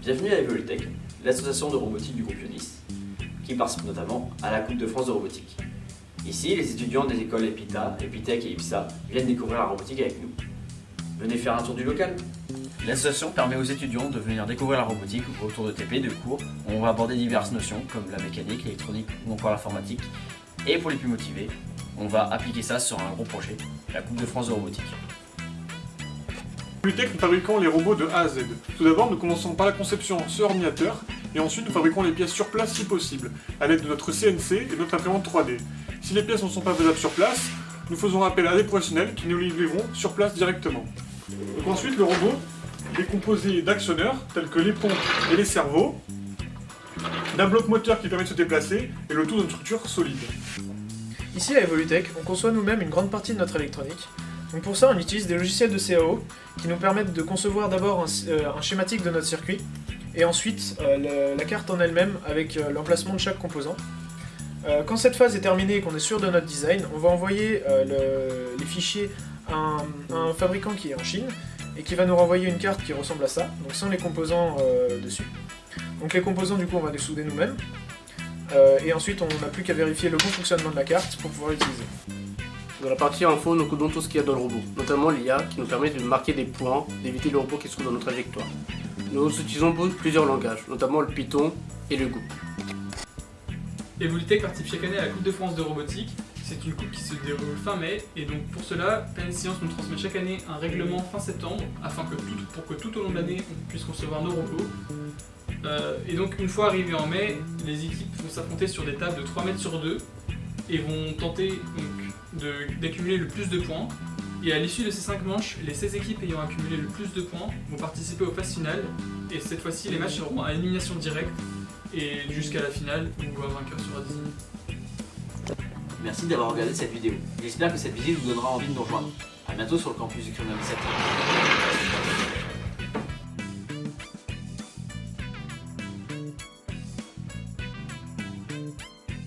Bienvenue à Evolutech, l'association de robotique du groupe Ionis, qui participe notamment à la Coupe de France de robotique. Ici, les étudiants des écoles EPITA, Epitech et IPSA viennent découvrir la robotique avec nous. Venez faire un tour du local. L'association permet aux étudiants de venir découvrir la robotique autour de TP, de cours, où on va aborder diverses notions comme la mécanique, l'électronique ou encore l'informatique. Et pour les plus motivés, on va appliquer ça sur un gros projet, la Coupe de France de robotique. Evolutech, nous fabriquons les robots de A à Z. Tout d'abord, nous commençons par la conception sur ordinateur, et ensuite nous fabriquons les pièces sur place si possible, à l'aide de notre CNC et de notre imprimante 3D. Si les pièces ne sont pas faisables sur place, nous faisons appel à des professionnels qui nous les livreront sur place directement. Donc ensuite, le robot est composé d'actionneurs, tels que les pompes et les servos, d'un bloc moteur qui permet de se déplacer, et le tout d'une structure solide. Ici à Evolutech, on conçoit nous-mêmes une grande partie de notre électronique. Donc pour ça, on utilise des logiciels de CAO qui nous permettent de concevoir d'abord un schématique de notre circuit et ensuite la carte en elle-même avec l'emplacement de chaque composant. Quand cette phase est terminée et qu'on est sûr de notre design, on va envoyer les fichiers à un fabricant qui est en Chine et qui va nous renvoyer une carte qui ressemble à ça, donc sans les composants dessus. Donc les composants, du coup, on va les souder nous-mêmes. Et ensuite, on n'a plus qu'à vérifier le bon fonctionnement de la carte pour pouvoir l'utiliser. Dans la partie info, nous codons tout ce qu'il y a dans le robot, notamment l'IA qui nous permet de marquer des points, d'éviter le robot qui se trouve dans notre trajectoire. Nous utilisons plusieurs langages, notamment le Python et le Go. Evolutech participe chaque année à la Coupe de France de robotique. C'est une coupe qui se déroule fin mai et donc pour cela, Planet Science nous transmet chaque année un règlement fin septembre afin que pour que tout au long de l'année on puisse concevoir nos robots. Et donc une fois arrivés en mai, les équipes vont s'affronter sur des tables de 3 mètres sur 2 et vont tenter d'accumuler le plus de points. Et à l'issue de ces 5 manches, les 16 équipes ayant accumulé le plus de points vont participer aux phases finales. Et cette fois-ci, les matchs seront à élimination directe et jusqu'à la finale où un vainqueur sera désigné. Merci d'avoir regardé cette vidéo. J'espère que cette visite vous donnera envie de nous rejoindre. A bientôt sur le campus du Crémlin 17.